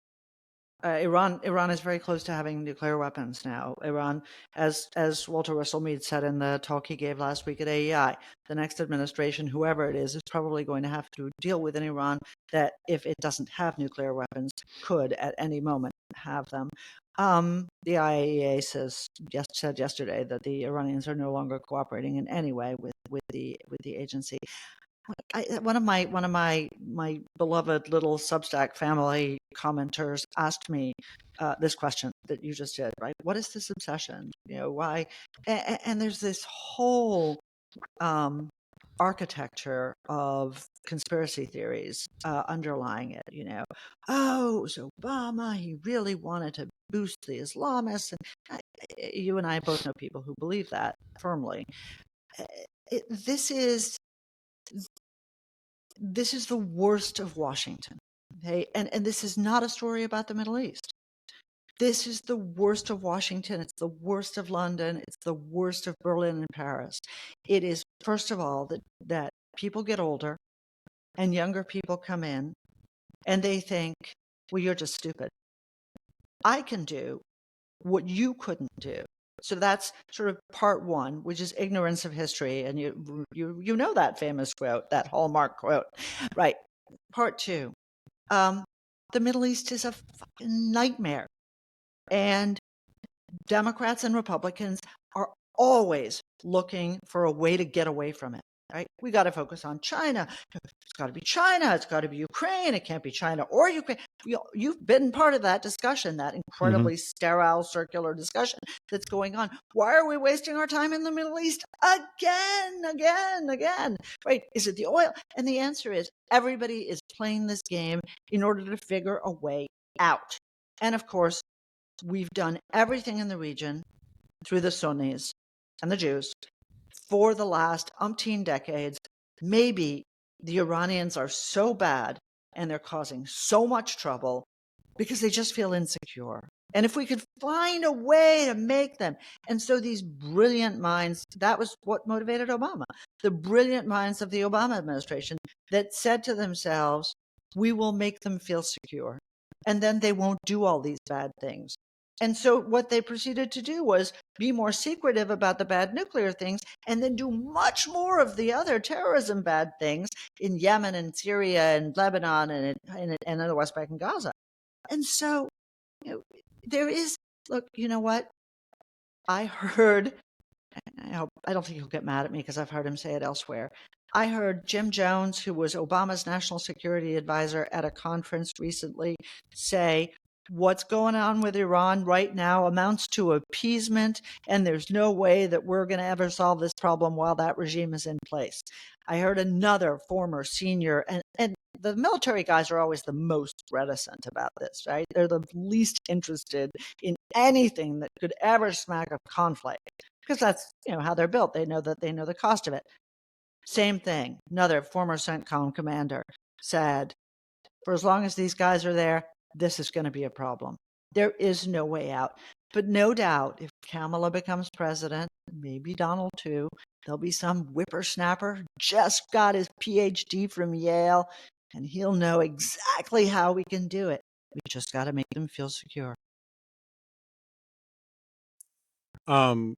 Iran is very close to having nuclear weapons now. Iran, as Walter Russell Mead said in the talk he gave last week at AEI, the next administration, whoever it is probably going to have to deal with an Iran that, if it doesn't have nuclear weapons, could at any moment have them. The IAEA said yesterday that the Iranians are no longer cooperating in any way with the agency. One of my beloved little Substack family commenters asked me this question that you just did, right? What is this obsession? Why? And there's this whole architecture of conspiracy theories underlying it. Oh, it was Obama. He really wanted to boost the Islamists, and you and I both know people who believe that firmly. This is the worst of Washington. Okay. And this is not a story about the Middle East. This is the worst of Washington. It's the worst of London. It's the worst of Berlin and Paris. It is, first of all, that people get older and younger people come in and they think, well, you're just stupid. I can do what you couldn't do. So that's sort of part one, which is ignorance of history. And you know that famous quote, that hallmark quote, right? Part two, the Middle East is a fucking nightmare. And Democrats and Republicans are always looking for a way to get away from it. Right? We got to focus on China. It's got to be China. It's got to be Ukraine. It can't be China or Ukraine. You've been part of that discussion, that incredibly sterile, circular discussion that's going on. Why are we wasting our time in the Middle East again? Right? Is it the oil? And the answer is everybody is playing this game in order to figure a way out. And of course, we've done everything in the region through the Sunnis and the Jews for the last umpteen decades. Maybe the Iranians are so bad and they're causing so much trouble because they just feel insecure. And if we could find a way to make them, and so these brilliant minds, that was what motivated Obama, the brilliant minds of the Obama administration that said to themselves, we will make them feel secure, and then they won't do all these bad things. And so what they proceeded to do was be more secretive about the bad nuclear things and then do much more of the other terrorism bad things in Yemen and Syria and Lebanon and in the West Bank and Gaza. And so there is, look, you know what? I heard, I don't think he'll get mad at me because I've heard him say it elsewhere. I heard Jim Jones, who was Obama's national security advisor at a conference recently, say, what's going on with Iran right now amounts to appeasement, and there's no way that we're going to ever solve this problem while that regime is in place. I heard another former senior, and the military guys are always the most reticent about this, right? They're the least interested in anything that could ever smack of conflict because that's how they're built. They know the cost of it. Same thing. Another former CENTCOM commander said, for as long as these guys are there, this is going to be a problem. There is no way out. But no doubt, if Kamala becomes president, maybe Donald too, there'll be some whippersnapper, just got his PhD from Yale, and he'll know exactly how we can do it. We just got to make them feel secure. Well,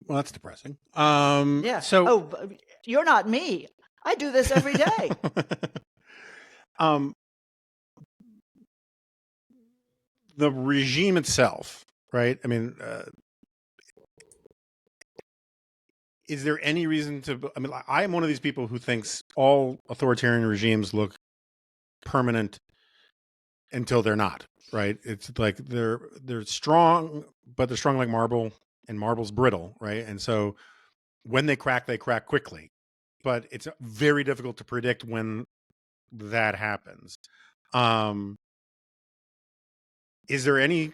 that's depressing. Yeah. So, you're not me. I do this every day. The regime itself, right? I mean, is there any reason to? I mean, I am one of these people who thinks all authoritarian regimes look permanent until they're not. Right? It's like they're strong, but they're strong like marble, and marble's brittle, right? And so when they crack quickly. but it's very difficult to predict when that happens. Is there any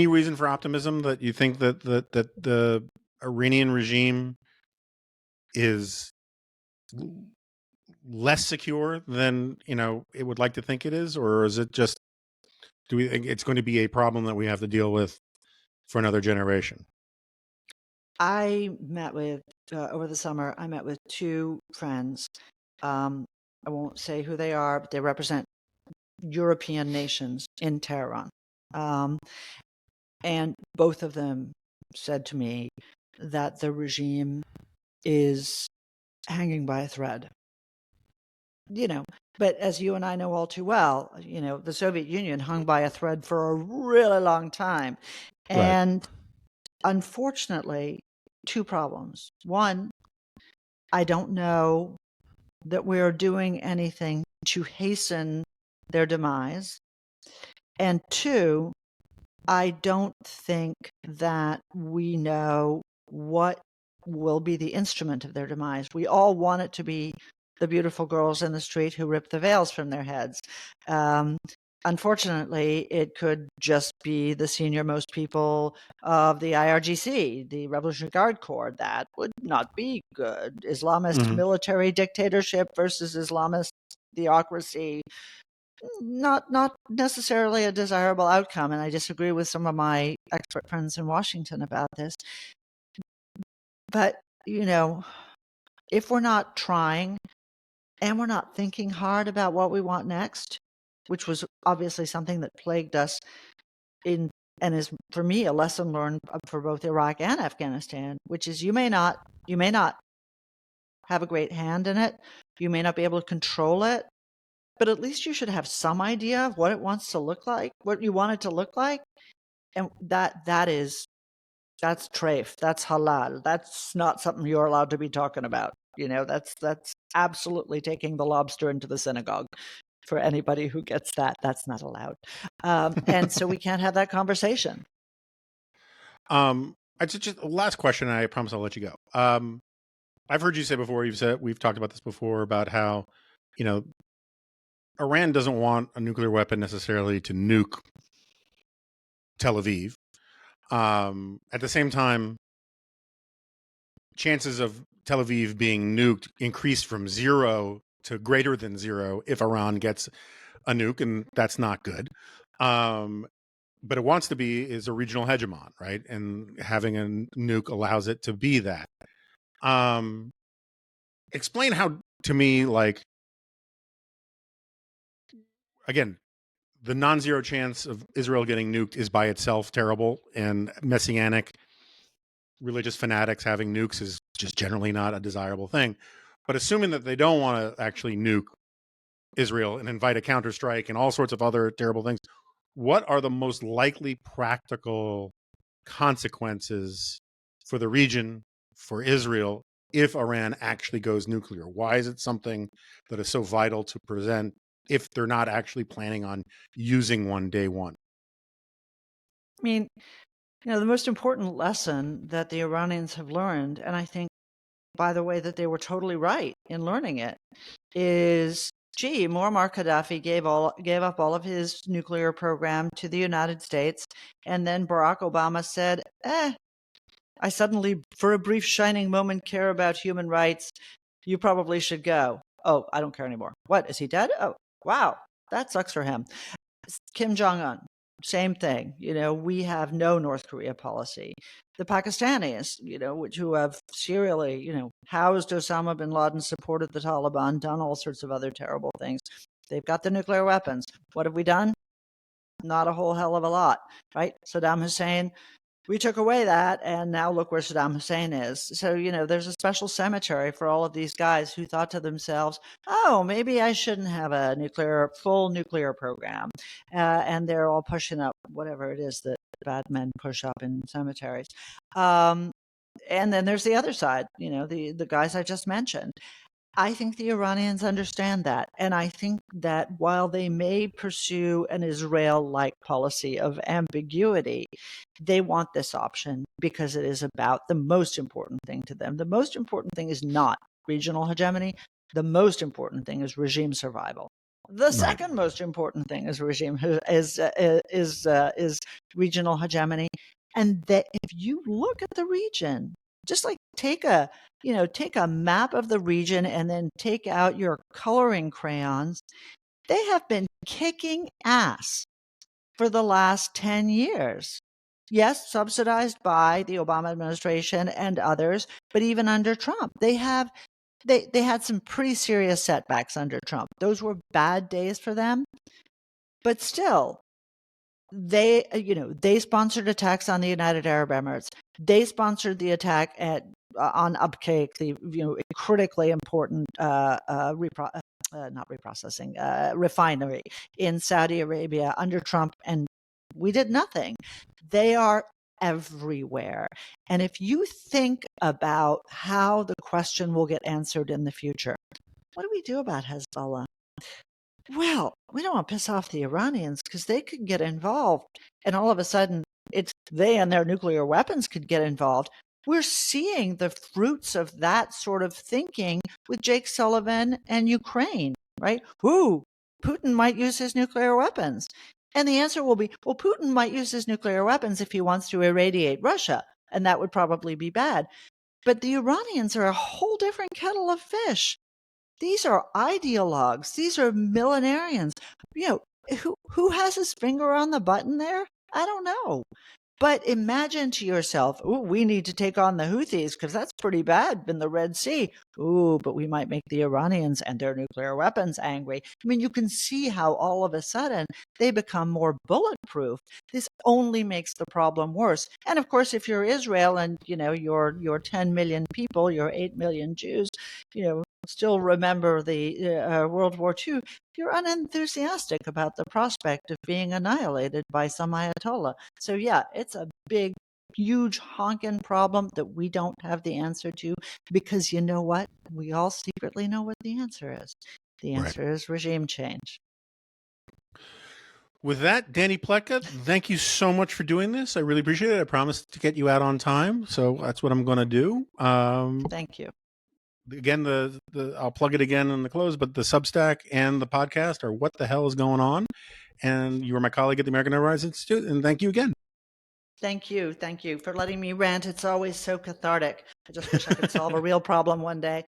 reason for optimism that you think that the Iranian regime is less secure than it would like to think it is, or is it just, do we think it's going to be a problem that we have to deal with for another generation? I met with over the summer. I met with two friends. I won't say who they are, but they represent European nations in Tehran. And both of them said to me that the regime is hanging by a thread. But as you and I know all too well, the Soviet Union hung by a thread for a really long time. Right. And unfortunately, two problems. One, I don't know that we're doing anything to hasten their demise. And two, I don't think that we know what will be the instrument of their demise. We all want it to be the beautiful girls in the street who rip the veils from their heads. Unfortunately, it could just be the senior-most people of the IRGC, the Revolutionary Guard Corps. That would not be good. Islamist military dictatorship versus Islamist theocracy, not necessarily a desirable outcome. And I disagree with some of my expert friends in Washington about this. But, if we're not trying and we're not thinking hard about what we want next, which was obviously something that plagued us and is, for me, a lesson learned for both Iraq and Afghanistan, which is you may not have a great hand in it. You may not be able to control it, but at least you should have some idea of what it wants to look like, what you want it to look like. And that's treif, that's halal. That's not something you're allowed to be talking about. That's absolutely taking the lobster into the synagogue. For anybody who gets that, that's not allowed. And so we can't have that conversation. I just last question, and I promise I'll let you go. I've heard you say before, we've talked about this before, about how, Iran doesn't want a nuclear weapon necessarily to nuke Tel Aviv. At the same time, chances of Tel Aviv being nuked increased from 0 to greater than 0 if Iran gets a nuke, and that's not good. But it wants to be is a regional hegemon, right? And having a nuke allows it to be that. Explain how, to me, again, the non-zero chance of Israel getting nuked is by itself terrible, and messianic religious fanatics having nukes is just generally not a desirable thing. But assuming that they don't want to actually nuke Israel and invite a counterstrike and all sorts of other terrible things, what are the most likely practical consequences for the region, for Israel, if Iran actually goes nuclear? Why is it something that is so vital to present if they're not actually planning on using one day one? I mean, the most important lesson that the Iranians have learned, and I think, by the way, that they were totally right in learning it, is, Muammar Gaddafi gave up all of his nuclear program to the United States, and then Barack Obama said, I suddenly, for a brief shining moment, care about human rights. You probably should go. Oh, I don't care anymore. What, is he dead? Oh, wow, that sucks for him. Kim Jong-un, same thing. We have no North Korea policy. The Pakistanis, who have serially, housed Osama bin Laden, supported the Taliban, done all sorts of other terrible things. They've got the nuclear weapons. What have we done? Not a whole hell of a lot, right? Saddam Hussein, we took away that, and now look where Saddam Hussein is. So, there's a special cemetery for all of these guys who thought to themselves, oh, maybe I shouldn't have a full nuclear program. And they're all pushing up whatever it is that bad men push up in cemeteries. And then there's the other side, the guys I just mentioned. I think the Iranians understand that. And I think that while they may pursue an Israel-like policy of ambiguity, they want this option because it is about the most important thing to them. The most important thing is not regional hegemony. The most important thing is regime survival. The Right. second most important thing is is regional hegemony. And that if you look at the region, just like take a map of the region and then take out your coloring crayons. They have been kicking ass for the last 10 years. Yes, subsidized by the Obama administration and others, but even under Trump, they had some pretty serious setbacks under Trump. Those were bad days for them, but still, they sponsored attacks on the United Arab Emirates. They sponsored the attack on Upcake, the critically important refinery in Saudi Arabia under Trump, and we did nothing. They are everywhere. And if you think about how the question will get answered in the future, what do we do about Hezbollah? Well, we don't want to piss off the Iranians because they could get involved. And all of a sudden, it's they and their nuclear weapons could get involved. We're seeing the fruits of that sort of thinking with Jake Sullivan and Ukraine, right? Ooh, Putin might use his nuclear weapons. And the answer will be, well, Putin might use his nuclear weapons if he wants to irradiate Russia. And that would probably be bad. But the Iranians are a whole different kettle of fish. These are ideologues. These are millenarians. Who has his finger on the button there? I don't know. But imagine to yourself, ooh, we need to take on the Houthis because that's pretty bad in the Red Sea. Ooh, but we might make the Iranians and their nuclear weapons angry. I mean, you can see how all of a sudden they become more bulletproof. This only makes the problem worse. And of course, if you're Israel and, your 10 million people, your 8 million Jews, still remember the World War II, you're unenthusiastic about the prospect of being annihilated by some Ayatollah. So yeah, it's a big, huge honking problem that we don't have the answer to because you know what? We all secretly know what the answer is. The answer is regime change. With that, Dani Pletka, thank you so much for doing this. I really appreciate it. I promised to get you out on time, so that's what I'm going to do. Thank you. Again, I'll plug it again in the close, but the Substack and the podcast are What the Hell is Going On? And you were my colleague at the American Enterprise Institute, and thank you again. Thank you. Thank you for letting me rant. It's always so cathartic. I just wish I could solve a real problem one day.